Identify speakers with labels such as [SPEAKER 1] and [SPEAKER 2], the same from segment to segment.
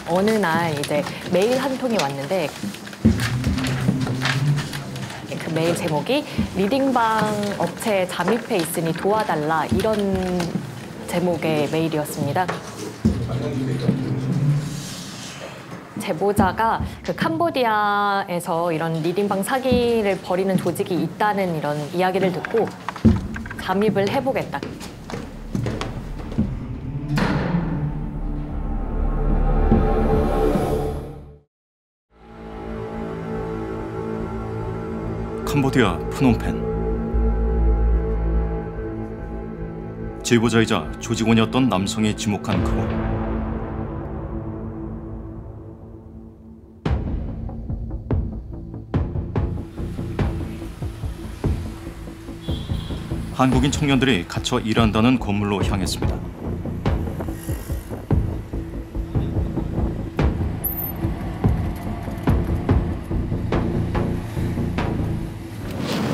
[SPEAKER 1] 어느 날 이제 메일 한 통이 왔는데 그 메일 제목이 리딩방 업체에 잠입해 있으니 도와달라 이런 제목의 메일이었습니다. 제보자가 그 캄보디아에서 이런 리딩방 사기를 벌이는 조직이 있다는 이런 이야기를 듣고 잠입을 해보겠다.
[SPEAKER 2] 캄보디아 프놈펜. 제보자이자 조직원이었던 남성이 지목한 그곳. 한국인 청년들이 갇혀 일한다는 건물로 향했습니다.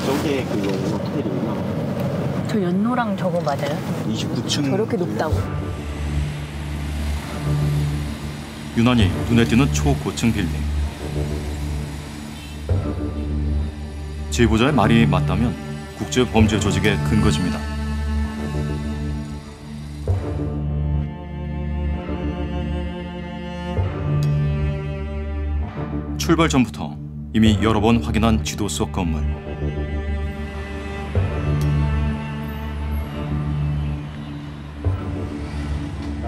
[SPEAKER 3] 저게 그 호텔이구나.
[SPEAKER 1] 저 연노랑 저거 맞아요?
[SPEAKER 3] 29층.
[SPEAKER 1] 저렇게 높다고.
[SPEAKER 2] 유난히 눈에 띄는 초고층 빌딩. 제보자의 말이 맞다면 국제 범죄 조직의 근거지입니다. 출발 전부터 이미 여러 번 확인한 지도 속 건물.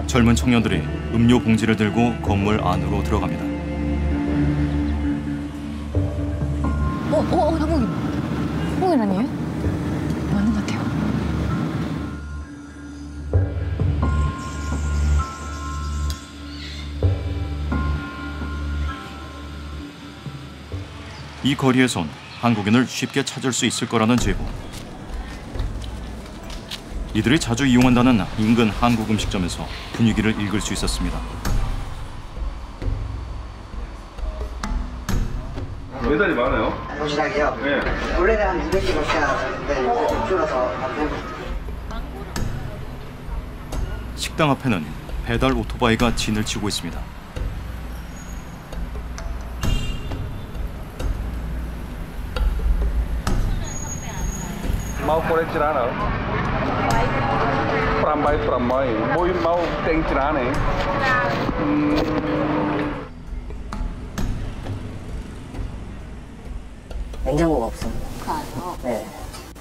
[SPEAKER 2] 젊은 청년들이 음료 봉지를 들고 건물 안으로 들어갑니다.
[SPEAKER 1] 한국인. 한국인 아니에요? 맞는 것 같아요.
[SPEAKER 2] 이 거리에선 한국인을 쉽게 찾을 수 있을 거라는 제보. 이들이 자주 이용한다는 인근 한국 음식점에서 분위기를 읽을 수 있었습니다.
[SPEAKER 4] 매달이 많아요?
[SPEAKER 5] 도시락이요?
[SPEAKER 4] 네.
[SPEAKER 5] 원래는 한 200kg 셔야 되는데 이제 좀 줄어서 한 100.
[SPEAKER 2] 식당 앞에는 배달 오토바이가 진을 치고 있습니다.
[SPEAKER 4] Mau korek cerana? Perambai perambai. Boy mau teng cerana?
[SPEAKER 5] 냉장고가 없습니다. 네.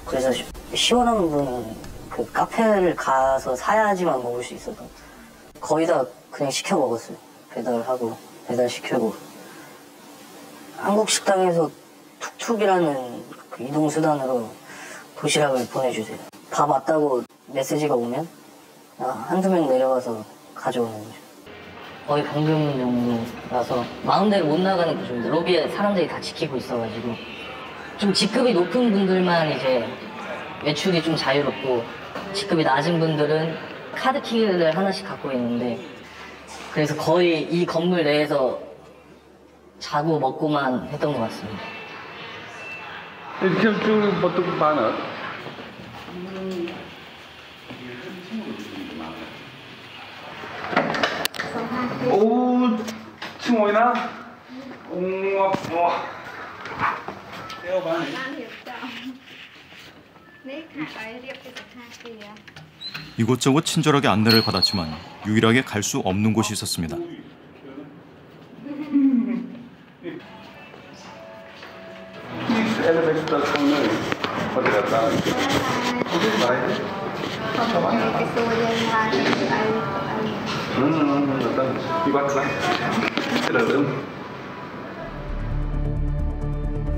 [SPEAKER 5] 그래서 시원한 분은 그 카페를 가서 사야지만 먹을 수 있어서 거의 다 그냥 시켜 먹었어요. 배달하고 배달시키고. 한국 식당에서 툭툭이라는 그 이동 수단으로 도시락을 보내주세요. 밥 왔다고 메시지가 오면 한두 명 내려가서 가져오는 거죠. 거의 감금용이라서 마음대로 못 나가는 구조입니다. 로비에 사람들이 다 지키고 있어가지고 좀 직급이 높은 분들만 이제 외출이 좀 자유롭고 직급이 낮은 분들은 카드키를 하나씩 갖고 있는데 그래서 거의 이 건물 내에서 자고 먹고만 했던 것 같습니다.
[SPEAKER 4] 이렇게 쭉 보통 많아. 오, 지금 뭐이나? 우와.
[SPEAKER 2] 이곳저곳 친절하게 안내를 받았지만 유일하게 갈 수 없는 곳이 있었습니다.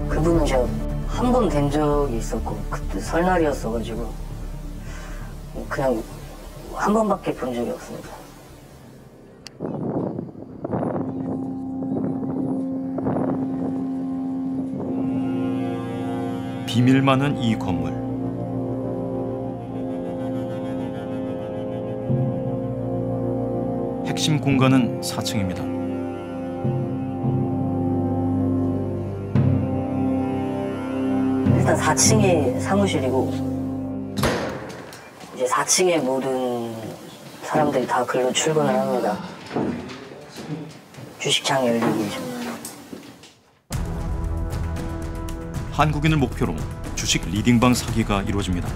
[SPEAKER 5] 그분은 제가 한 번 뵌 적이 있었고 그때 설날이었어가지고 그냥 한 번밖에 본 적이 없습니다.
[SPEAKER 2] 비밀 많은 이 건물. 핵심 공간은 4층입니다.
[SPEAKER 5] 일단 4층이 사무실이고 이제 4층에 모든 사람들이 다 글로 출근을 합니다. 주식창 열리기죠.
[SPEAKER 2] 한국인을 목표로 주식 리딩방 사기가 이루어집니다.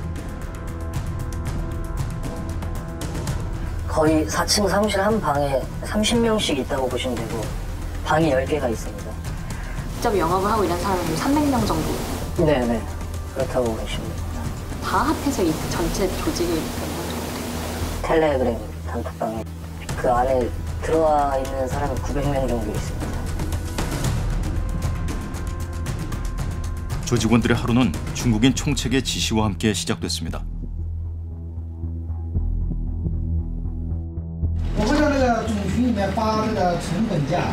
[SPEAKER 5] 거의 4층 사무실 한 방에 30명씩 있다고 보시면 되고 방이 10개가 있습니다.
[SPEAKER 1] 직접 영업을 하고 있는 사람이 300명 정도.
[SPEAKER 5] 네네. 그렇다고 보시면 됩니다.
[SPEAKER 1] 다 합해서 이 전체 조직이
[SPEAKER 5] 텔레그램 단톡방에 그 안에 들어와 있는 사람이 900명 정도 있습니다.
[SPEAKER 2] 조직원들의 하루는 중국인 총책의 지시와 함께 시작됐습니다.
[SPEAKER 6] 我会在那个总群里面发这个成本价，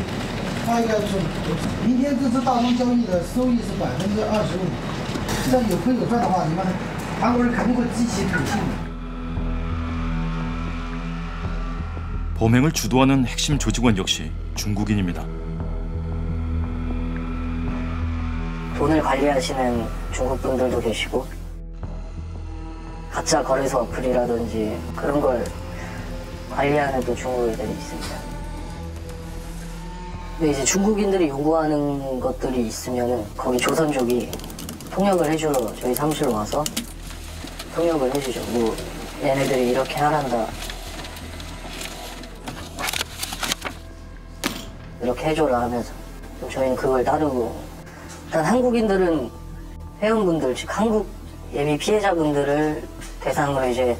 [SPEAKER 6] 发一个说明天这次大宗交易的收益是25%，这有亏有赚的话，你们韩国人肯定会激起赌性。
[SPEAKER 2] 범행을 주도하는 핵심 조직원 역시 중국인입니다.
[SPEAKER 5] 돈을 관리하시는 중국 분들도 계시고 가짜 거래소 어플이라든지 그런 걸 관리하는 또 중국인들이 있습니다. 근데 이제 중국인들이 요구하는 것들이 있으면은 거기 조선족이 통역을 해주러 저희 사무실로 와서 통역을 해주죠. 뭐 얘네들이 이렇게 하란다. 이렇게 해줘라 하면서 저희는 그걸 따르고 일단 한국인들은 회원분들 즉 한국 예비 피해자분들을 대상으로 이제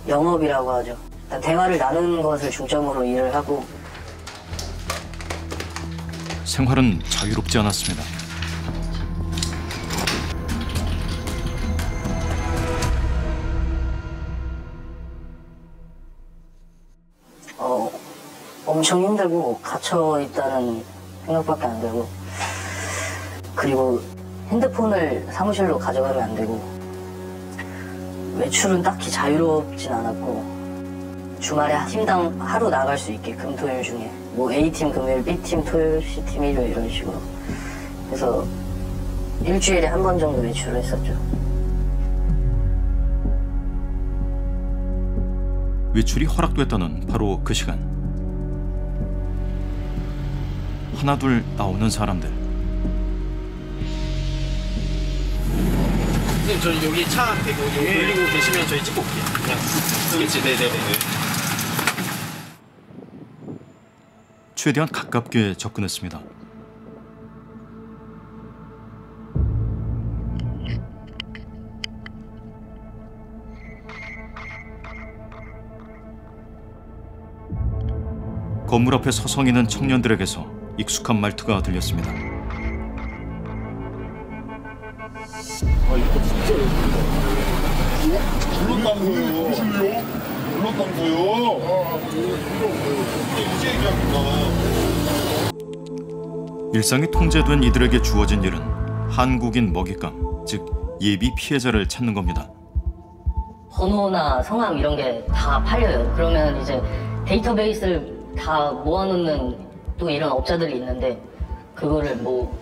[SPEAKER 5] 영업이라고 하죠. 일단 대화를 나누는 것을 중점으로 일을 하고
[SPEAKER 2] 생활은 자유롭지 않았습니다.
[SPEAKER 5] 엄청 힘들고 갇혀 있다는 생각밖에 안 들고 그리고 핸드폰을 사무실로 가져가면 안 되고 외출은 딱히 자유롭진 않았고 주말에 팀당 하루 나갈 수 있게 금토일 중에 뭐 A팀 금요일, B팀 토요일, C팀 일요일 이런 식으로 그래서 일주일에 한 번 정도 외출을 했었죠.
[SPEAKER 2] 외출이 허락됐다는 바로 그 시간. 하나둘 나오는 사람들.
[SPEAKER 3] 선생님 저 여기 차 대고 돌리고 계시면 저희 찍고 올게요. 그렇지, 네네네.
[SPEAKER 2] 최대한 가깝게 접근했습니다. 건물 앞에 서성이는 청년들에게서 익숙한 말투가 들렸습니다.
[SPEAKER 7] 불렀다고요. 불렀다고요. 이제 얘기합니다.
[SPEAKER 2] 일상이 통제된 이들에게 주어진 일은 한국인 먹잇감, 즉 예비 피해자를 찾는 겁니다.
[SPEAKER 5] 번호나 성함 이런 게 다 팔려요. 그러면 이제 데이터베이스를 다 모아놓는 또 이런 업자들이 있는데 그거를 뭐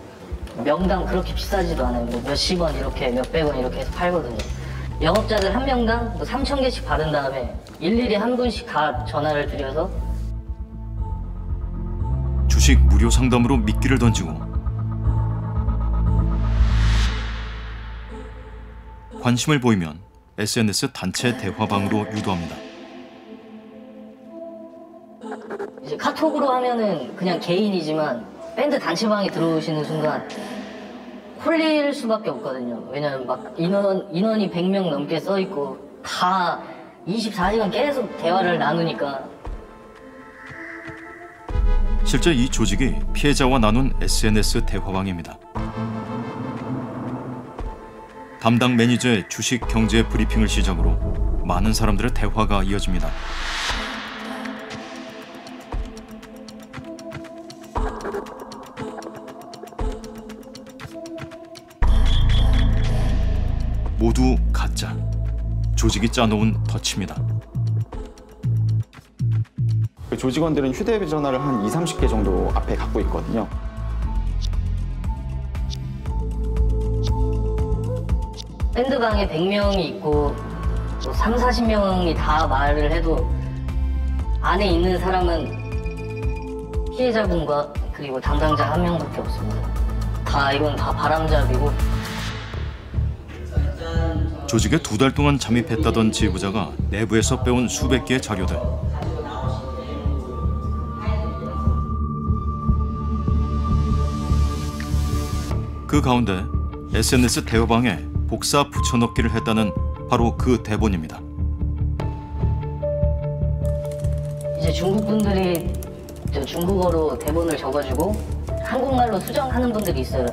[SPEAKER 5] 명당 그렇게 비싸지도 않아요. 뭐 몇십 원 이렇게 몇백 원 이렇게 해서 팔거든요. 영업자들 한 명당 뭐 3,000개씩 받은 다음에 일일이 한 분씩 다 전화를 드려서
[SPEAKER 2] 주식 무료 상담으로 미끼를 던지고 관심을 보이면 SNS 단체 대화방으로 유도합니다.
[SPEAKER 5] 이제 카톡으로 하면은 그냥 개인이지만 밴드 단체방에 들어오시는 순간 홀릴 수밖에 없거든요. 왜냐면 막 인원이 100명 넘게 써있고 다 24시간 계속 대화를 나누니까.
[SPEAKER 2] 실제 이 조직이 피해자와 나눈 SNS 대화방입니다. 담당 매니저의 주식 경제 브리핑을 시작으로 많은 사람들의 대화가 이어집니다. 모두 가짜. 조직이 짜놓은 덫입니다.
[SPEAKER 8] 조직원들은 휴대전화를 한 20-30개 정도 앞에 갖고 있거든요.
[SPEAKER 5] 밴드방에 100명이 있고 또 30-40명이 다 말을 해도 안에 있는 사람은 피해자분과 그리고 담당자 한 명밖에 없습니다. 이건 다 바람잡이고.
[SPEAKER 2] 조직에 2달 동안 잠입했다던 지부자가 내부에서 빼온 수백 개의 자료들. 그 가운데 SNS 대화방에 복사 붙여넣기를 했다는 바로 그 대본입니다.
[SPEAKER 5] 이제 중국 분들이 중국어로 대본을 적어주고 한국말로 수정하는 분들이 있어요.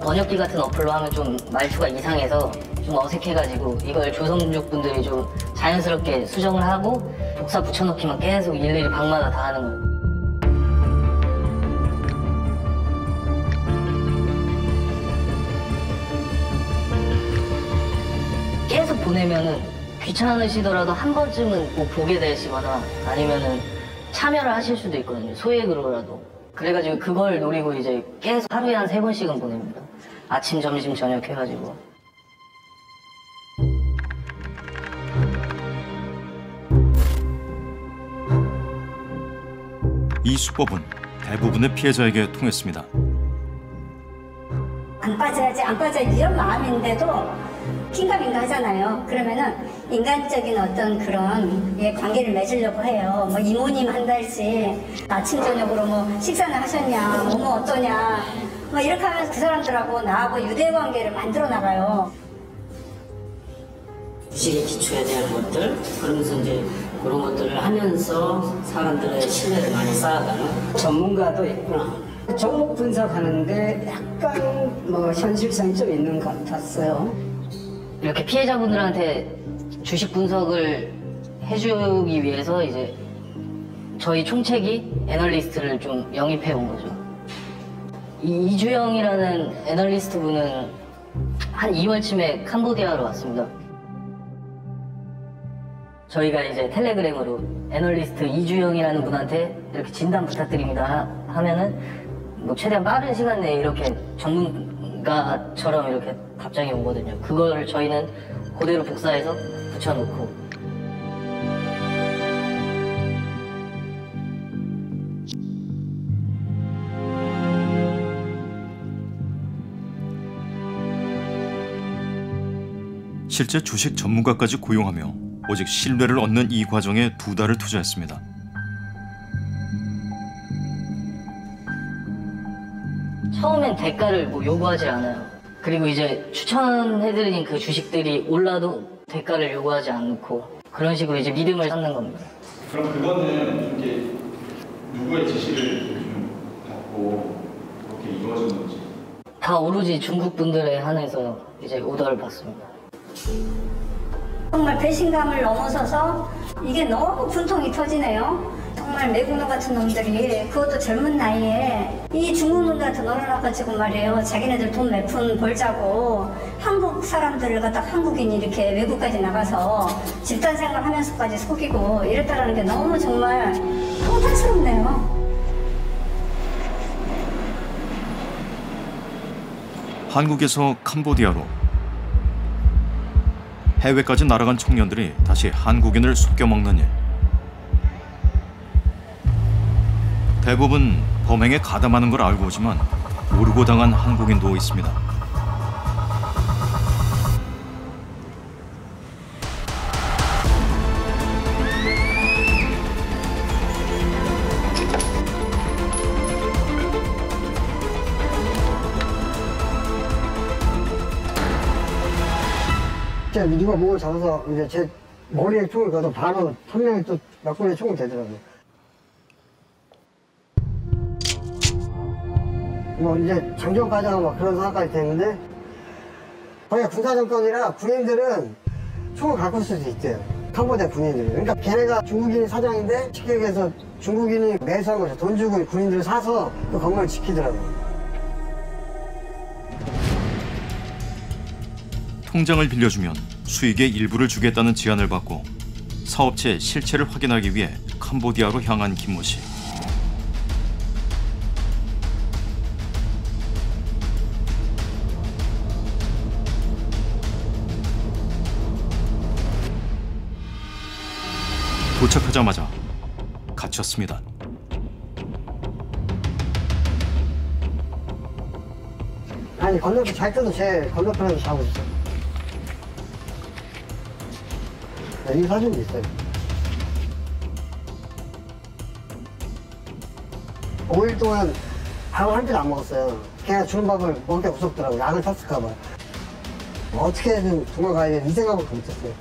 [SPEAKER 5] 번역기 같은 어플로 하면 좀 말투가 이상해서 좀 어색해가지고 이걸 조선족 분들이 좀 자연스럽게 수정을 하고 복사 붙여넣기만 계속 일일이 방마다 다 하는 거예요. 계속 보내면은 귀찮으시더라도 한 번쯤은 꼭 보게 되시거나 아니면은 참여를 하실 수도 있거든요. 소액으로라도. 그래가지고 그걸 노리고 이제 계속 하루에 한 3번씩은 보냅니다. 아침, 점심, 저녁 해가지고.
[SPEAKER 2] 이 수법은 대부분의 피해자에게 통했습니다.
[SPEAKER 9] 안 빠져야지 안 빠져야지 이런 마음인데도 긴가민가 하잖아요. 그러면은 인간적인 어떤 그런 관계를 맺으려고 해요. 뭐 이모님 한 달씩 아침 저녁으로 뭐 식사는 하셨냐, 뭐 어떠냐, 뭐 이렇게 하면서 그 사람들하고 나하고 유대 관계를 만들어 나가요.
[SPEAKER 5] 주식에 기초에 대한 것들, 그러면서 이제 그런 것들을 하면서 사람들의 신뢰를 많이 쌓아가는
[SPEAKER 10] 전문가도 있구나. 종목 분석하는데 약간 뭐 현실성이 좀 있는 것 같았어요.
[SPEAKER 5] 이렇게 피해자분들한테 주식 분석을 해주기 위해서 이제 저희 총책이 애널리스트를 좀 영입해 온 거죠. 이주영이라는 애널리스트 분은 한 2월쯤에 캄보디아로 왔습니다. 저희가 이제 텔레그램으로 애널리스트 이주영이라는 분한테 이렇게 진단 부탁드립니다 하면은 뭐 최대한 빠른 시간 내에 이렇게 전문가처럼 이렇게 답장이 오거든요. 그걸 저희는 그대로 복사해서 붙여놓고.
[SPEAKER 2] 실제 주식 전문가까지 고용하며 오직 신뢰를 얻는 이 과정에 2달을 투자했습니다.
[SPEAKER 5] 처음엔 대가를 뭐 요구하지 않아요. 그리고 이제 추천해드린 그 주식들이 올라도 대가를 요구하지 않고 그런 식으로 이제 믿음을 쌓는 겁니다.
[SPEAKER 8] 그럼 그거는 이게 누구의 지시를 좀 받고 그렇게 이루어진 건지?
[SPEAKER 5] 다 오로지 중국 분들에 한해서 이제 오더를 받습니다.
[SPEAKER 9] 정말 배신감을 넘어서서 이게 너무 분통이 터지네요. 정말 매국노 같은 놈들이 그것도 젊은 나이에 이 중국 놈들한테 놀아나가지고 말이에요. 자기네들 돈 몇 푼 벌자고 한국 사람들을 갖다 한국인이 이렇게 외국까지 나가서 집단 생활하면서까지 속이고 이랬다라는 게 너무 정말 통탄스럽네요.
[SPEAKER 2] 한국에서 캄보디아로 해외까지 날아간 청년들이 다시 한국인을 속여먹는 일. 대부분 범행에 가담하는 걸 알고 오지만 모르고 당한 한국인도 있습니다.
[SPEAKER 10] 누가 목을 잡아서 이제 제 머리에 총을 가서 바로 선명히 또 몇 군데 총을 대더라고요. 뭐 이제 장전까지 하고 막 그런 상황까지 됐는데 거기가 군사정권이라 군인들은 총을 갖고 있을 수도 있대요. 캄보디아 군인들이. 그러니까 걔네가 중국인이 사장인데 쉽게 얘기해서 중국인이 매수한 거죠. 돈 주고 군인들을 사서 그 건물을 지키더라고요.
[SPEAKER 2] 통장을 빌려주면 수익의 일부를 주겠다는 제안을 받고 사업체의 실체를 확인하기 위해 캄보디아로 향한 김모 씨. 도착하자마자 갇혔습니다.
[SPEAKER 10] 아니 건너편 잘 때도 제 건너편에서 자고 있어. 이 사진도 있어요. 5일 동안 밥을 한 끼도 안 먹었어요. 그냥 주는 밥을 먹기가 무섭더라고요. 약을 탔을까봐. 어떻게든 도망가야 돼. 이 생각밖에 못했어요.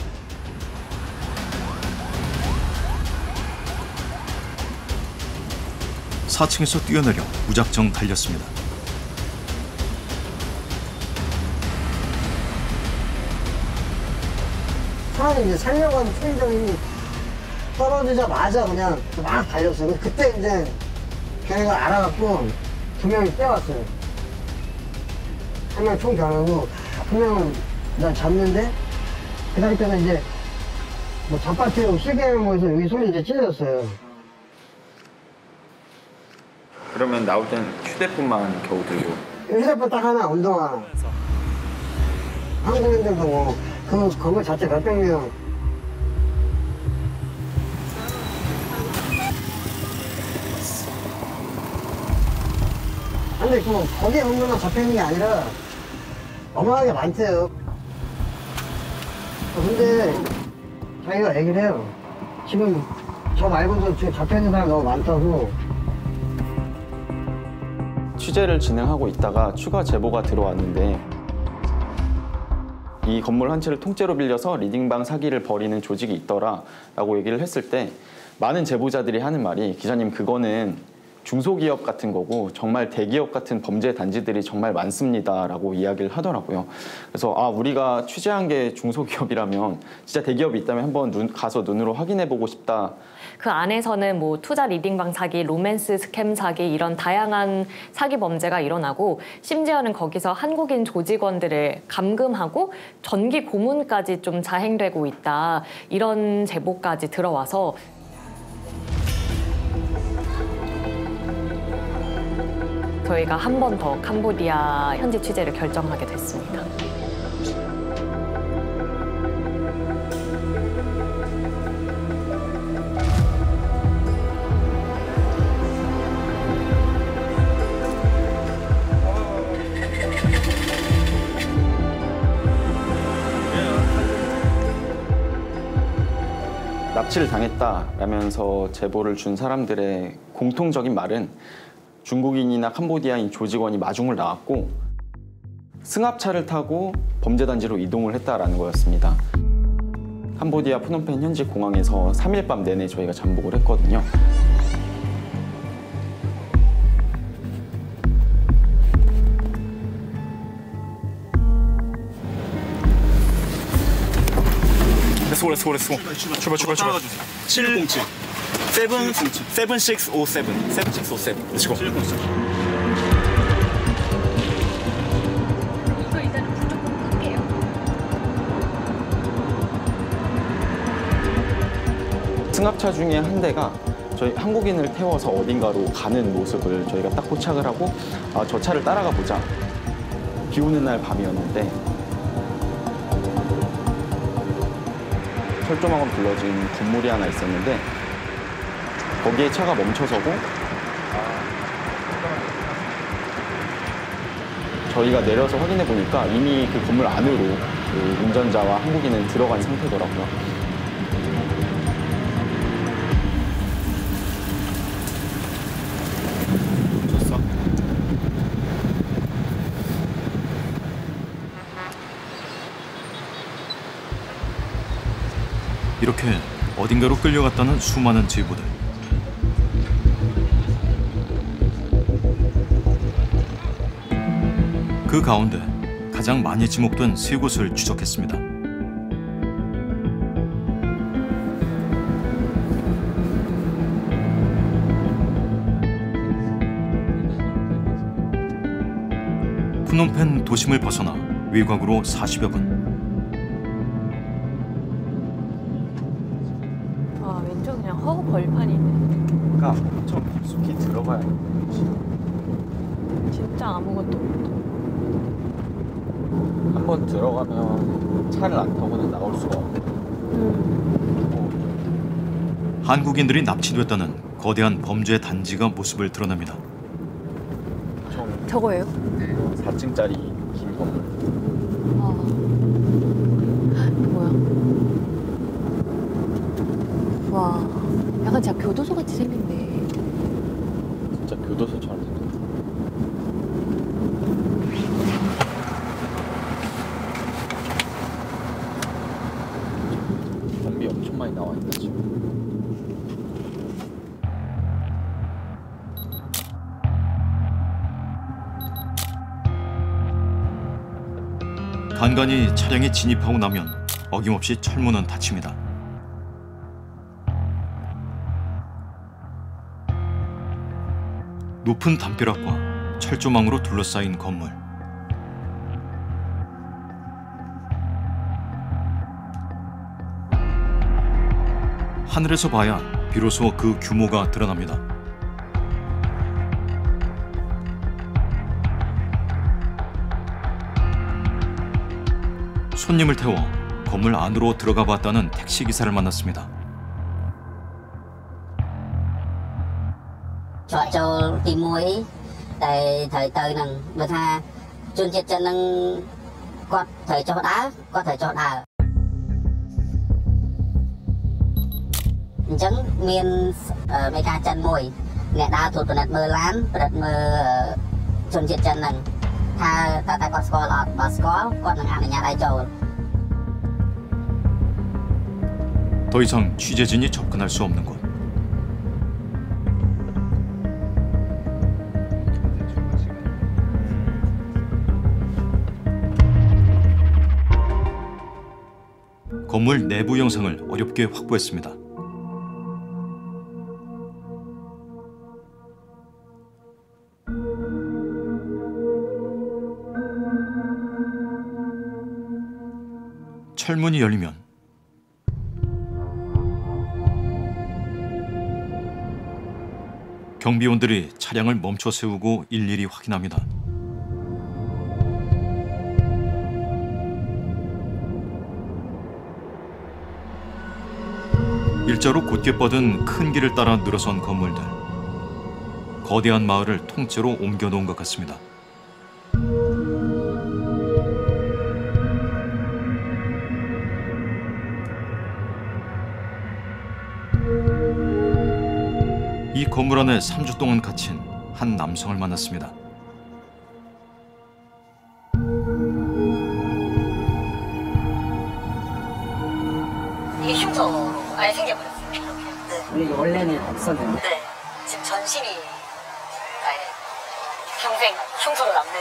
[SPEAKER 2] 사층에서 뛰어내려 무작정 달렸습니다.
[SPEAKER 10] 사람이 이제 살려고 하는 초인종이 떨어지자마자 그냥 막 달렸어요. 그때 이제 걔네가 알아갖고 2명이 떼왔어요. 1명 총 겨누고 2명은 날 잡는데 그 상태에서 이제 뭐 잡바티로 실갱해서 여기 손이 이제 찢어졌어요.
[SPEAKER 8] 그러면 나올 때는 휴대폰만 겨우 들고.
[SPEAKER 10] 휴대폰 딱 하나, 운동화. 한국인들도 뭐 그 건물 자체 몇백 명. 근데 거기에 운동화 잡혀있는 게 아니라 어마어마하게 많대요. 근데 자기가 얘기를 해요. 지금 저 말고도 지금 잡혀있는 사람이 너무 많다고.
[SPEAKER 8] 취재를 진행하고 있다가 추가 제보가 들어왔는데 이 건물 한 채를 통째로 빌려서 리딩방 사기를 벌이는 조직이 있더라 라고 얘기를 했을 때 많은 제보자들이 하는 말이 기자님 그거는 중소기업 같은 거고 정말 대기업 같은 범죄 단지들이 정말 많습니다 라고 이야기를 하더라고요. 그래서 우리가 취재한 게 중소기업이라면 진짜 대기업이 있다면 한번 가서 눈으로 확인해 보고 싶다.
[SPEAKER 1] 그 안에서는 뭐 투자 리딩방 사기, 로맨스 스캠 사기 이런 다양한 사기 범죄가 일어나고 심지어는 거기서 한국인 조직원들을 감금하고 전기 고문까지 좀 자행되고 있다. 이런 제보까지 들어와서 저희가 한 번 더 캄보디아 현지 취재를 결정하게 됐습니다.
[SPEAKER 8] 납치를 당했다라면서 제보를 준 사람들의 공통적인 말은 중국인이나 캄보디아인 조직원이 마중을 나왔고 승합차를 타고 범죄단지로 이동을 했다라는 거였습니다. 캄보디아 프놈펜 현지 공항에서 3일 밤 내내 저희가 잠복을 했거든요.
[SPEAKER 3] 출발. 707. 7657. 7657. Let's go.
[SPEAKER 1] 이거 일단은 무조건 끌게요.
[SPEAKER 8] 승합차 중에 한 대가 저희 한국인을 태워서 어딘가로 가는 모습을 저희가 딱 포착을 하고 저 차를 따라가 보자. 비 오는 날 밤이었는데 철조망으로 불러진 건물이 하나 있었는데 거기에 차가 멈춰서고 저희가 내려서 확인해 보니까 이미 그 건물 안으로 그 운전자와 한국인은 들어간 상태더라고요.
[SPEAKER 3] 졌어?
[SPEAKER 2] 이렇게 어딘가로 끌려갔다는 수많은 제보들. 그 가운데 가장 많이 지목된 세 곳을 추적했습니다. 프놈펜 도심을 벗어나 외곽으로 40여 분.
[SPEAKER 1] 왼쪽 그냥 허브 벌판이네.
[SPEAKER 8] 그러니까 좀 깊숙이 들어가야 돼.
[SPEAKER 1] 진짜 아무것도 없다.
[SPEAKER 8] 한번 들어가면 차를 안 타고는 나올 수가 없네.
[SPEAKER 2] 한국인들이 납치됐다는 거대한 범죄 단지가 모습을 드러냅니다.
[SPEAKER 1] 저거예요?
[SPEAKER 8] 4층짜리 있는 건물.
[SPEAKER 1] 뭐야? 와, 약간 진짜 교도소 같이 생겼네.
[SPEAKER 8] 진짜 교도소처럼 생겼어. 경비 엄청 많이 나와 있다 지금.
[SPEAKER 2] 간간히 차량에 진입하고 나면 어김없이 철문은 닫힙니다. 높은 담벼락과 철조망으로 둘러싸인 건물. 하늘에서 봐야 비로소 그 규모가 드러납니다. 손님을 태워 건물 안으로 들어가 봤다는 택시기사를 만났습니다.
[SPEAKER 5] Chọn châu tìm muối tại thời tới nằng bữa tha chôn chết chân nằng quạt thời cho đá quạt thời cho đá chẳng miền mấy ca chân muối nè đá thuộc từ nát mơ lán từ mơ chôn chết chân nằng tha ta tại quạt score lọt quạt score quạt nằng ăn ở nhà đại châu.
[SPEAKER 2] 더 이상 취재진이 접근할 수 없는 곳. 건물 내부 영상을 어렵게 확보했습니다. 철문이 열리면 경비원들이 차량을 멈춰 세우고 일일이 확인합니다. 일자로 곧게 뻗은 큰 길을 따라 늘어선 건물들. 거대한 마을을 통째로 옮겨놓은 것 같습니다. 이 건물 안에 3주 동안 갇힌 한 남성을 만났습니다.
[SPEAKER 5] 이게 흉터로 아예 생겨버렸어요. 네. 이게 원래는 없었는데. 네. 지금 전신이 아예 평생 흉터로 남는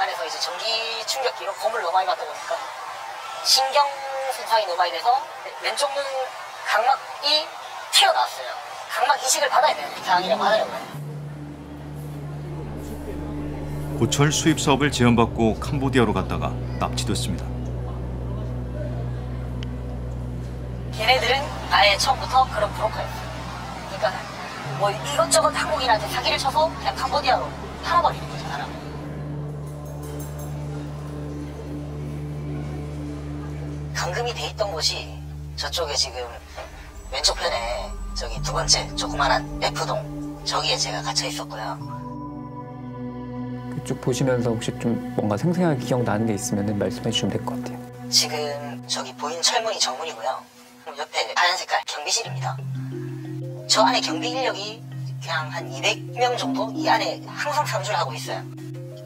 [SPEAKER 5] 안에서 이제 전기 충격기로 검을 너무 많이 받다 보니까 신경 손상이 너무 많이 돼서 왼쪽 눈 각막이 튀어나왔어요. 각막 이식을 받아야 되는 상황이라고 하더라고요.
[SPEAKER 2] 고철 수입 사업을 제안받고 캄보디아로 갔다가 납치됐습니다.
[SPEAKER 5] 걔네들은 아예 처음부터 그런 브로커였어요. 그러니까 뭐 이것저것 한국인한테 사기를 쳐서 그냥 캄보디아로 팔아버리는 거죠, 사람. 감금이 돼 있던 곳이 저쪽에 지금 왼쪽 편에 저기 두 번째 조그만한 F동 저기에 제가 갇혀 있었고요.
[SPEAKER 11] 쭉 보시면서 혹시 좀 뭔가 생생하게 기억나는 게 있으면 말씀해 주시면 될 것 같아요.
[SPEAKER 5] 지금 저기 보이는 철문이 정문이고요. 옆에 하얀 색깔 경비실입니다. 저 안에 경비 인력이 그냥 한 200명 정도 이 안에 항상 상주를 하고 있어요.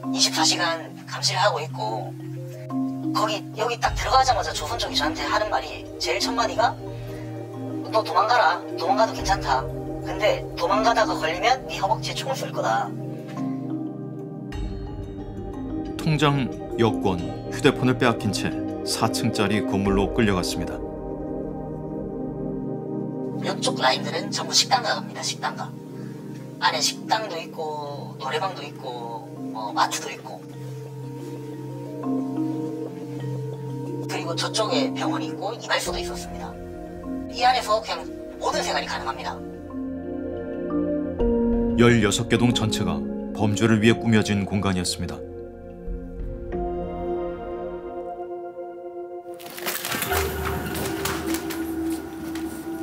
[SPEAKER 5] 24시간 감시를 하고 있고 거기 여기 딱 들어가자마자 조선 쪽이 저한테 하는 말이 제일 첫 마디가 너 도망가라. 도망가도 괜찮다. 근데 도망가다가 걸리면 네 허벅지에 총을 쏠 거다.
[SPEAKER 2] 통장, 여권, 휴대폰을 빼앗긴 채 4층짜리 건물로 끌려갔습니다.
[SPEAKER 5] 이쪽 라인들은 전부 식당가 갑니다. 식당가. 안에 식당도 있고 노래방도 있고 뭐 마트도 있고 그리고 저쪽에 병원이 있고 이발소도 있었습니다. 이 안에서 그냥 모든 생활이 가능합니다.
[SPEAKER 2] 16개 동 전체가 범죄를 위해 꾸며진 공간이었습니다.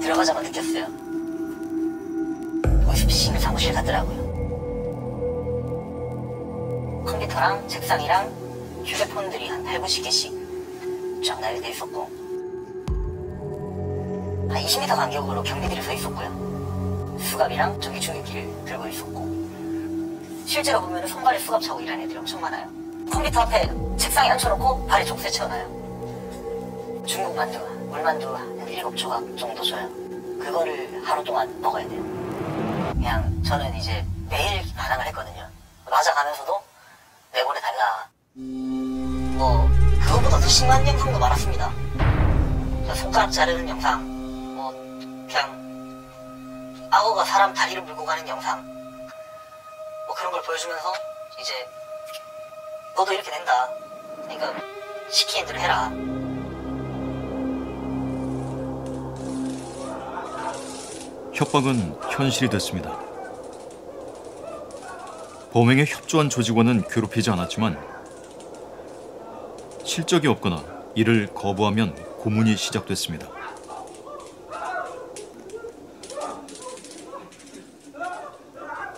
[SPEAKER 5] 들어가자마자 느꼈어요. 보이스피싱 사무실 같더라고요. 컴퓨터랑 책상이랑 휴대폰들이 한 8, 90개씩 쫙 나열돼 있었고 한 20m 간격으로 경비들이 서 있었고요. 수갑이랑 전기 충격기를 들고 있었고 실제로 보면 손발에 수갑 차고 일하는 애들이 엄청 많아요. 컴퓨터 앞에 책상에 앉혀놓고 발에 족쇄 채워놔요. 중국 만두, 물만두 한 7조각 정도 줘요. 그거를 하루 동안 먹어야 돼요. 그냥 저는 이제 매일 반항을 했거든요. 맞아가면서도 내보내 달라. 뭐 그것보다 더 심한 영상도 많았습니다. 손가락 자르는 영상, 뭐 그냥 악어가 사람 다리를 물고 가는 영상, 뭐 그런 걸 보여주면서 이제 너도 이렇게 된다. 그러니까 시키는 대로 해라.
[SPEAKER 2] 협박은 현실이 됐습니다. 범행에 협조한 조직원은 괴롭히지 않았지만 실적이 없거나 이를 거부하면 고문이 시작됐습니다.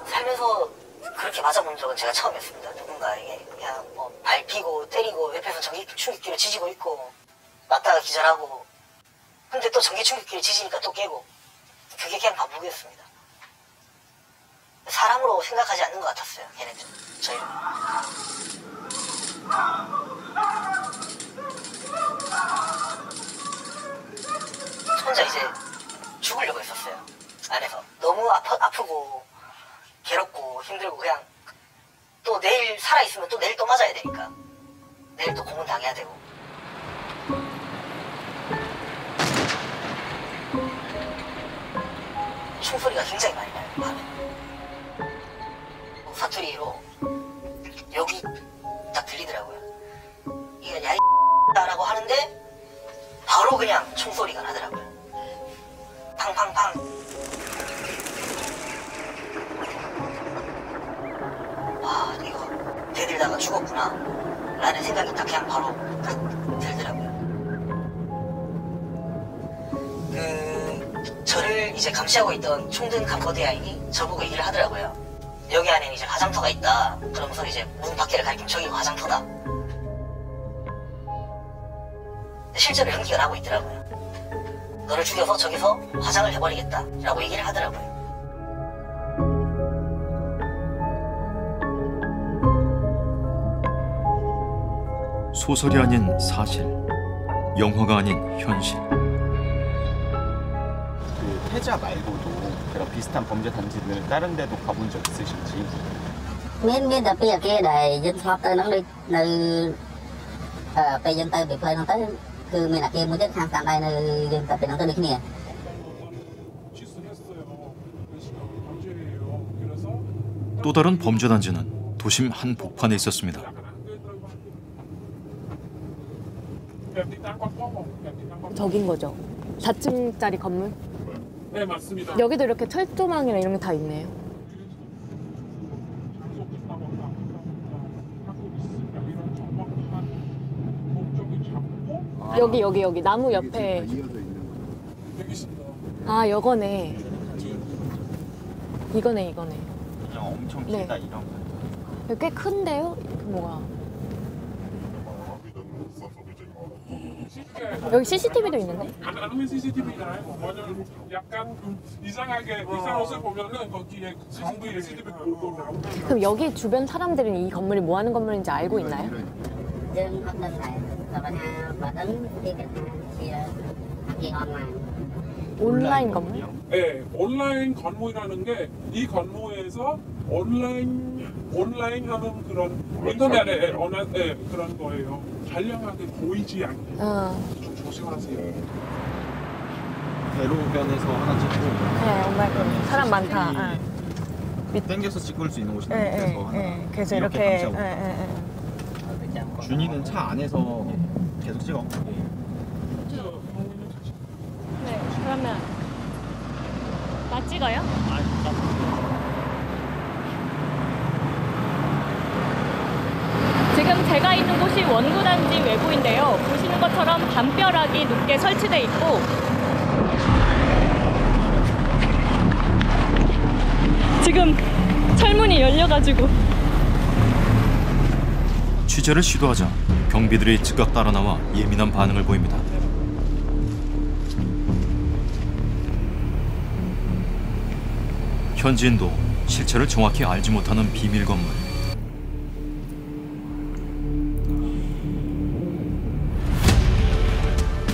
[SPEAKER 5] 살면서 그렇게 맞아본 적은 제가 처음이었습니다. 누군가에게 그냥 뭐 밟히고 때리고 옆에서 전기 충격기를 지지고 있고 맞다가 기절하고 근데 또 전기 충격기를 지지니까 또 깨고 그게 그냥 반복이었습니다. 사람으로 생각하지 않는 것 같았어요. 걔네들 저희는. 혼자 이제 죽으려고 했었어요. 안에서 너무 아프고 괴롭고 힘들고 그냥 또 내일 살아있으면 또 내일 또 맞아야 되니까 내일 또 고문 당해야 되고 총소리가 굉장히 많이 나요. 밤에 사투리로 여기 딱 들리더라고요. 이게 야이 라고 하는데 바로 그냥 총소리가 나더라고요. 팡팡팡. 와 이거 대들다가 죽었구나 라는 생각이 딱 그냥 바로 딱 들더라고요. 저를 이제 감시하고 있던 총등 감거대야인이 저보고 얘기를 하더라고요. 여기 안에 이제 화장터가 있다. 그러면서 이제 문 밖에를 가리키면 저기 화장터다. 실제로 연기가 나고 있더라고요. 너를 죽여서 저기서 화장을 해버리겠다 라고 얘기를 하더라고요.
[SPEAKER 2] 소설이 아닌 사실, 영화가 아닌 현실.
[SPEAKER 8] 그 태자 말고도 그런 비슷한 범죄 단지들 다른 데도 가본 적 있으신지?
[SPEAKER 5] Miễn tập kia kia để dân shop tới nó đi nơi bây dân tới bị phơi nó tới cứ mình là kia muốn chết tham tam đây nơi dân tập bị nó tới đi cái nè.
[SPEAKER 2] 또 다른 범죄 단지는 도심 한 복판에 있었습니다.
[SPEAKER 1] 저긴 거죠. 4층짜리 건물?
[SPEAKER 12] 네, 맞습니다.
[SPEAKER 1] 여기도 이렇게 철조망이나 이런 게 다 있네요. 여기 나무 옆에. 아, 요거네. 이거네.
[SPEAKER 8] 그냥 엄청 길다
[SPEAKER 1] 네.
[SPEAKER 8] 이런 거.
[SPEAKER 1] 꽤 큰데요? 뭐가? 여기 CCTV도 있는데?
[SPEAKER 12] 안에 CCTV잖아요. 뭐냐면 약간 이상하게 이상한 옷을 보면은 거기에 CCTV 보고 나오고.
[SPEAKER 1] 그럼 여기 주변 사람들은 이 건물이 뭐 하는 건물인지 알고 있나요?
[SPEAKER 5] Dân hợp đồng này và tính đi cái online.
[SPEAKER 1] 온라인 건물?
[SPEAKER 12] 네, 온라인 건물이라는 게 이 건물에서 온라인 하는 그런 인터넷에 그런 거예요. 잔량하게 보이지 않게 좀 조심하세요.
[SPEAKER 8] 대로변에서 하나 찍고.
[SPEAKER 1] 네, 정말 사람 많다.
[SPEAKER 8] 땡겨서 찍을 수 있는 곳인데 그래서 하나.
[SPEAKER 1] 그래서 이렇게.
[SPEAKER 8] 준이는 차 안에서 계속 찍어.
[SPEAKER 1] 네, 그러면 나 찍어요? 지금 제가 있는 곳이 원구단지 외부인데요. 보시는 것처럼 담벼락이 높게 설치돼 있고 지금 철문이 열려가지고
[SPEAKER 2] 취재를 시도하자 경비들이 즉각 따라 나와 예민한 반응을 보입니다. 현지인도 실체를 정확히 알지 못하는 비밀 건물.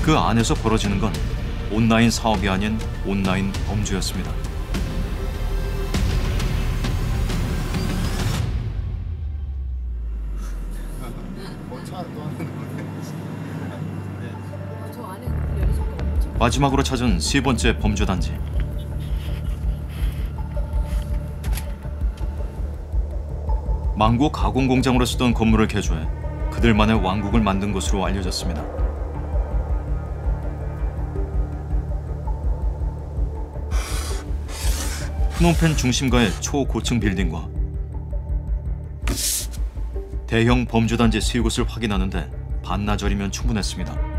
[SPEAKER 2] 그 안에서 벌어지는 건 온라인 사업이 아닌 온라인 범죄였습니다. 마지막으로 찾은 세 번째 범죄 단지. 망고 가공 공장으로 쓰던 건물을 개조해 그들만의 왕국을 만든 것으로 알려졌습니다. 프놈펜 중심가의 초고층 빌딩과 대형 범죄 단지 세 곳을 확인하는데 반나절이면 충분했습니다.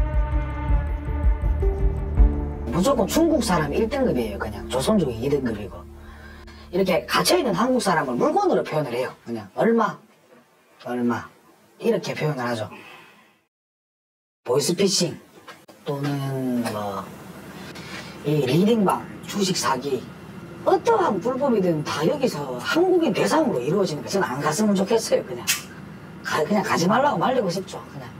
[SPEAKER 5] 무조건 중국 사람 1등급이에요. 그냥 조선족이 2등급이고 이렇게 갇혀있는 한국 사람을 물건으로 표현을 해요. 그냥 얼마 이렇게 표현을 하죠. 보이스피싱 또는 이 리딩방, 주식 사기 어떠한 불법이든 다 여기서 한국인 대상으로 이루어지는 거 저는 안 갔으면 좋겠어요. 그냥 가지 말라고 말리고 싶죠. 그냥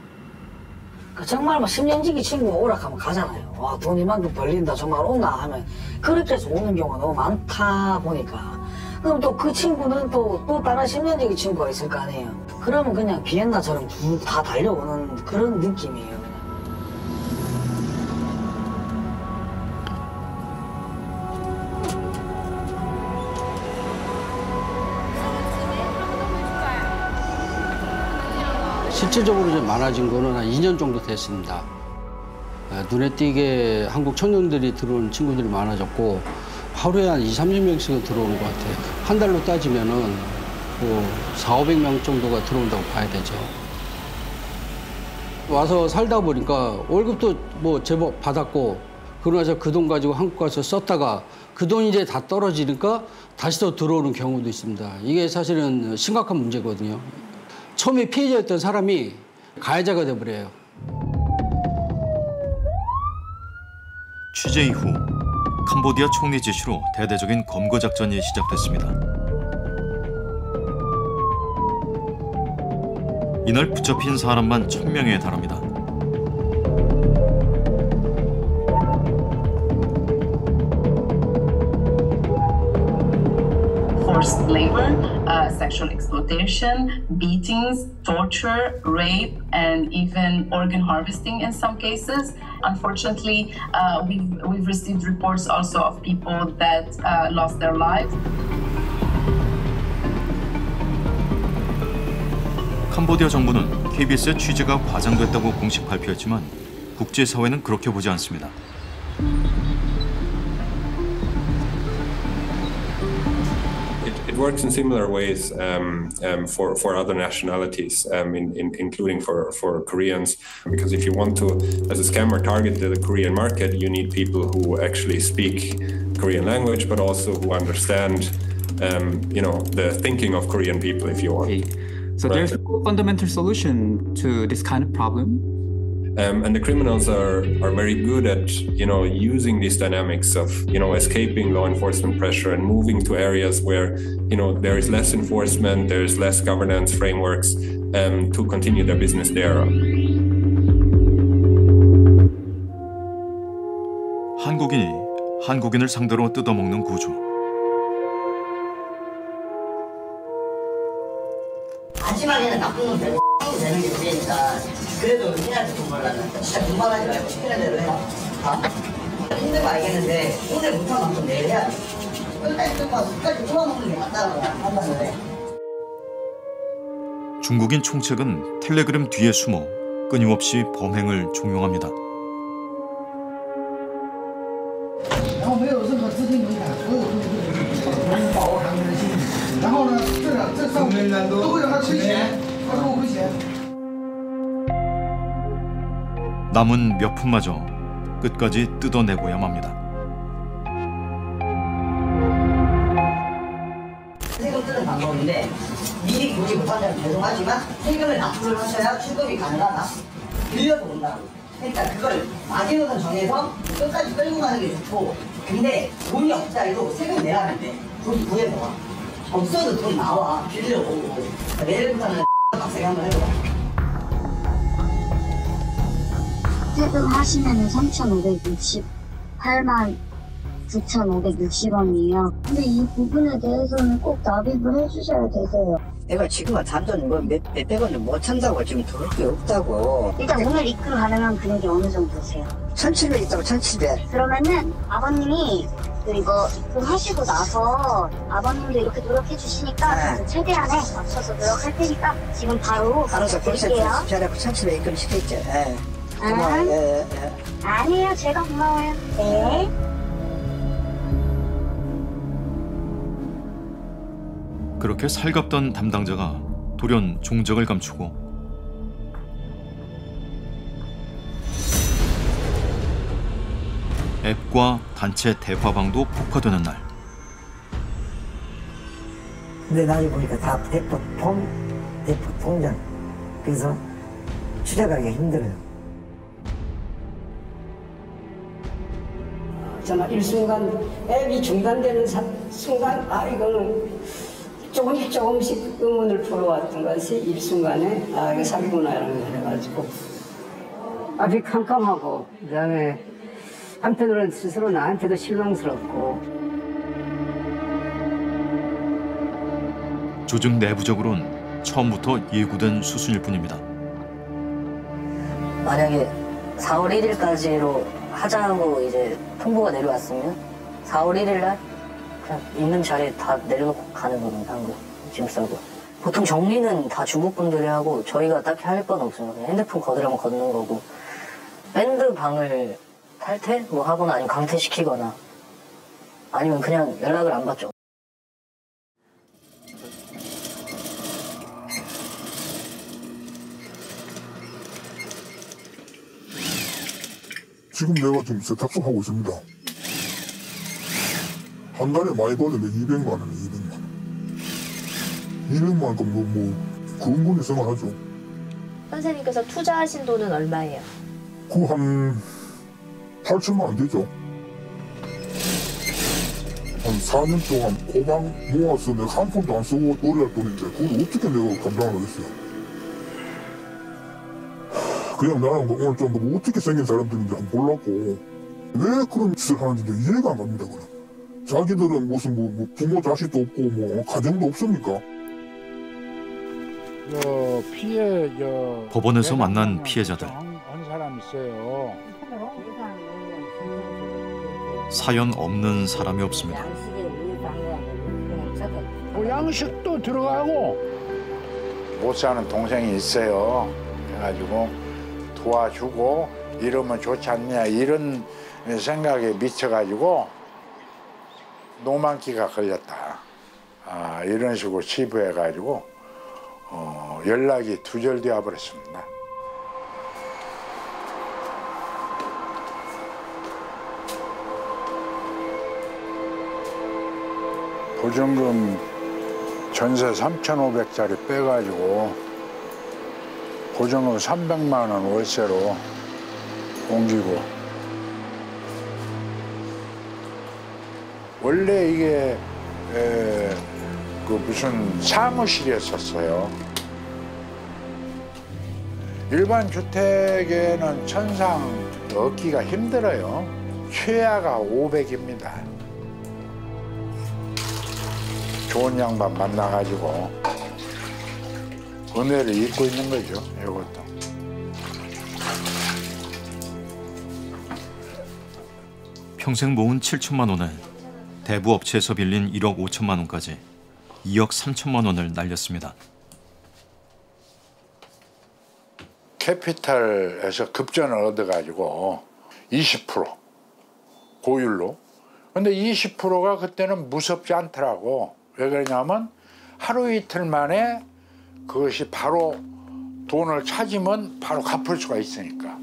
[SPEAKER 5] 정말 10년지기 친구가 오락하면 가잖아요. 와, 돈 이만큼 벌린다 정말 오나 하면 그렇게 해서 오는 경우가 너무 많다 보니까 그럼 또 그 친구는 또 다른 10년지기 친구가 있을 거 아니에요. 그러면 그냥 비엔나처럼 다 달려오는 그런 느낌이에요. 그냥.
[SPEAKER 13] 실질적으로 좀 많아진 거는 한 2년 정도 됐습니다. 눈에 띄게 한국 청년들이 들어오는 친구들이 많아졌고 하루에 한 20-30명씩은 들어오는 것 같아요. 한 달로 따지면은 400-500명 정도가 들어온다고 봐야 되죠. 와서 살다 보니까 월급도 제법 받았고 그러고 나서 그 돈 가지고 한국 가서 썼다가 그 돈이 이제 다 떨어지니까 다시 또 들어오는 경우도 있습니다. 이게 사실은 심각한 문제거든요. 처음에 피해자였던 사람이 가해자가 돼버려요.
[SPEAKER 2] 취재 이후 캄보디아 총리 지시로 대대적인 검거 작전이 시작됐습니다. 이날 붙잡힌 사람만 1000명에 달합니다.
[SPEAKER 14] Forced labor, sexual exploitation, beatings, torture, rape, and even organ harvesting in some cases. Unfortunately, we've received reports also of people that lost their lives.
[SPEAKER 2] 캄보디아 정부는 KBS의 취재가 과장됐다고 공식 발표했지만 국제사회는 그렇게 보지 않습니다.
[SPEAKER 15] It works in similar ways for other nationalities, including for Koreans. Because if you want to, as a scammer, target the Korean market, you need people who actually speak Korean language, but also who understand, the thinking of Korean people, if you want.
[SPEAKER 16] Okay. So there's no fundamental solution to this kind of problem.
[SPEAKER 15] And the criminals are very good at, using these dynamics of, escaping law enforcement pressure and moving to areas where, there is less enforcement, there is less governance frameworks, to continue their business there.
[SPEAKER 2] 한국인이 한국인을 상대로 뜯어먹는 구조.
[SPEAKER 5] 마지막에는 나쁜 놈 되는 되는 게 문제니까 그래도 니한테 돈 벌라면 진짜 분발하지 말고 시키는 대로 해라. 힘든 거 알겠는데 오늘 못한 만큼 내일 해야 돼. 끝까지 끝까지 끝까지 뚫어놓는 게 맞다고 판단을 해.
[SPEAKER 2] 중국인 총책은 텔레그램 뒤에 숨어 끊임없이 범행을 종용합니다.
[SPEAKER 6] 然后没有任何资金门槛，所有东西都能把握他们的心理。然后呢，这上面都会让他亏钱，他说我亏钱。
[SPEAKER 2] 남은 몇 푼마저 끝까지 뜯어내고야 맙니다.
[SPEAKER 5] 지금 쓰는 방법인데 미리 보지 못한다면 죄송하지만 세금을 납부를 하셔야 출금이 가능하다. 빌려서 온다고. 그러니까 그걸 마지노선 정해서 끝까지 끌고 가는 게 좋고, 근데 돈이 없다 해도 세금 내야 할 때 돈 구해서 와. 없어도 돈 나와. 빌려오고. 내일부터는 빡세게 한번 해보자.
[SPEAKER 17] 세금 하시면은 3,568만 9,560원이에요. 근데 이 부분에 대해서는 꼭 납입을 해주셔야 되세요.
[SPEAKER 5] 내가 지금 단돈 몇백 원을 못 찬다고 지금 들을 게 없다고.
[SPEAKER 17] 일단 오늘 입금 가능한 금액이 어느 정도세요?
[SPEAKER 5] 1,700 있다고 1,700.
[SPEAKER 17] 그러면은 아버님이 이거 입금하시고 나서 아버님도 이렇게 노력해 주시니까 최대한에 맞춰서 노력할 테니까 지금 바로
[SPEAKER 5] 알아서
[SPEAKER 17] 드릴게요.
[SPEAKER 5] 잘하고 1,700 입금 시켰죠. 예.
[SPEAKER 17] 아니에요. 제가 고마워요. 네.
[SPEAKER 2] 그렇게 살갑던 담당자가 돌연 종적을 감추고 앱과 단체 대화방도 폭파되는 날.
[SPEAKER 5] 근데 나중에 보니까 다 대포 통장. 그래서 추적하기가 힘들어요.
[SPEAKER 18] 정말 일순간 앱이 중단되는 순간 이거는 조금씩 의문을 풀어왔던 것이 일순간에 이거 사기구나 이런 거 해가지고 앞이 캄캄하고 그다음에 한편으로는 스스로 나한테도 실망스럽고.
[SPEAKER 2] 조직 내부적으로는 처음부터 예고된 수순일 뿐입니다.
[SPEAKER 5] 만약에 4월 1일까지로 하자고 이제 통보가 내려왔으면 4월 1일 날 그냥 있는 자리에 다 내려놓고 가는 겁니다. 한국 짐 싸고. 보통 정리는 다 중국 분들이 하고 저희가 딱히 할 건 없어요. 그냥 핸드폰 거두라면 걷는 거고. 밴드 방을 탈퇴 뭐 하거나 아니면 강퇴시키거나 아니면 그냥 연락을 안 받죠.
[SPEAKER 7] 지금 내가 지금 세탁소 하고 있습니다. 한 달에 많이 버는데 200만 원에 200만 원. 200만 원 뭐 근근히 생활하죠.
[SPEAKER 1] 선생님께서 투자하신 돈은 얼마예요?
[SPEAKER 7] 그 한 8천만 원 되죠. 한 4년 동안 고방 모아서 내가 한 푼도 안 쓰고 노래할 돈인데 그걸 어떻게 내가 감당을 하겠어요. 그냥 나는 오늘 좀 어떻게 생긴 사람들인지 한번 보려고. 왜 그런 짓을 하는지 이해가 안 갑니다. 그럼. 자기들은 무슨 뭐 부모 자식도 없고 뭐 가정도 없습니까?
[SPEAKER 2] 법원에서 만난 피해자들.
[SPEAKER 19] 한 사람 있어요.
[SPEAKER 2] 사연 없는 사람이 없습니다.
[SPEAKER 19] 양식도 들어가고 못 사는 동생이 있어요. 그래가지고 도와주고 이러면 좋지 않냐 이런 생각에 미쳐가지고 노만기가 걸렸다. 이런 식으로 치부해가지고 연락이 두절되어 버렸습니다. 보증금 전세 3,500짜리 빼가지고 보증금 300만 원 월세로 옮기고. 원래 이게 그 무슨 사무실이었었어요. 일반 주택에는 천상 얻기가 힘들어요. 최하가 500입니다. 좋은 양반 만나가지고 은혜를 잊고 있는 거죠, 이것도.
[SPEAKER 2] 평생 모은 7천만 원을 대부 업체에서 빌린 1억 5천만 원까지 2억 3천만 원을 날렸습니다.
[SPEAKER 19] 캐피탈에서 급전을 얻어가지고 20% 고율로. 근데 20%가 그때는 무섭지 않더라고. 왜 그러냐면 하루 이틀 만에 그것이 바로 돈을 찾으면 바로 갚을 수가 있으니까.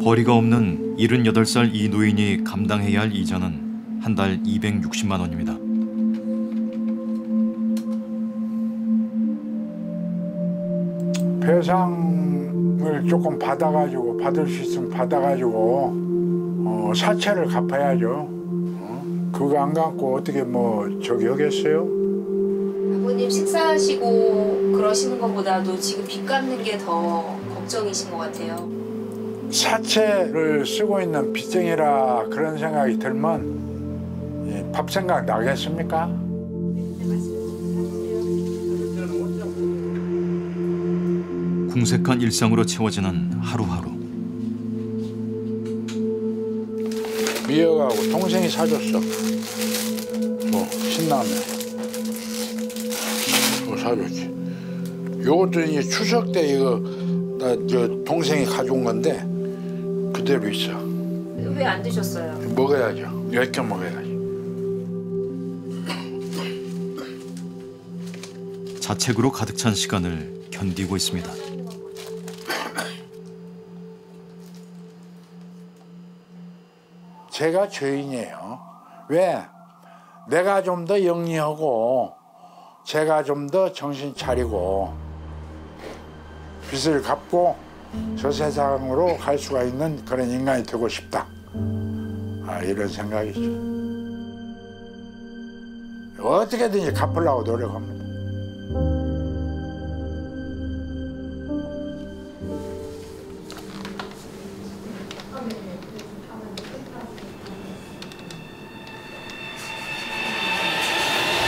[SPEAKER 2] 벌이가 없는 78살 이 노인이 감당해야 할 이자는 한 달 260만 원입니다.
[SPEAKER 19] 배상을 조금 받아가지고 받을 수 있으면 받아가지고 사채를 갚아야죠. 그거 안 갚고 어떻게 뭐 저기 하겠어요?
[SPEAKER 20] 아버님 식사하시고 그러시는 것보다도 지금 빚 갚는 게 더 걱정이신 것 같아요.
[SPEAKER 19] 사채를 쓰고 있는 빚쟁이라 그런 생각이 들면 밥 생각 나겠습니까?
[SPEAKER 2] 궁색한 일상으로 채워지는 하루하루.
[SPEAKER 19] 미역하고 동생이 사줬어. 신라면. 이거 사줬지. 요것도 이제 추석 때 이거 저 동생이 가져온 건데 그대로 있어.
[SPEAKER 20] 왜 안 드셨어요?
[SPEAKER 19] 먹어야죠. 10개 먹어야지.
[SPEAKER 2] 자책으로 가득 찬 시간을 견디고 있습니다.
[SPEAKER 19] 제가 죄인이에요. 왜? 내가 좀 더 영리하고 제가 좀 더 정신 차리고 빚을 갚고 저 세상으로 갈 수가 있는 그런 인간이 되고 싶다. 이런 생각이죠. 어떻게든지 갚으려고 노력합니다.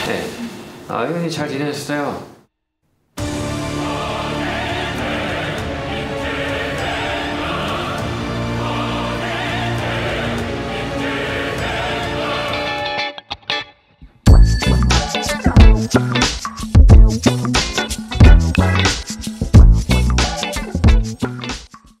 [SPEAKER 21] 네. 의원님 잘 지내셨어요?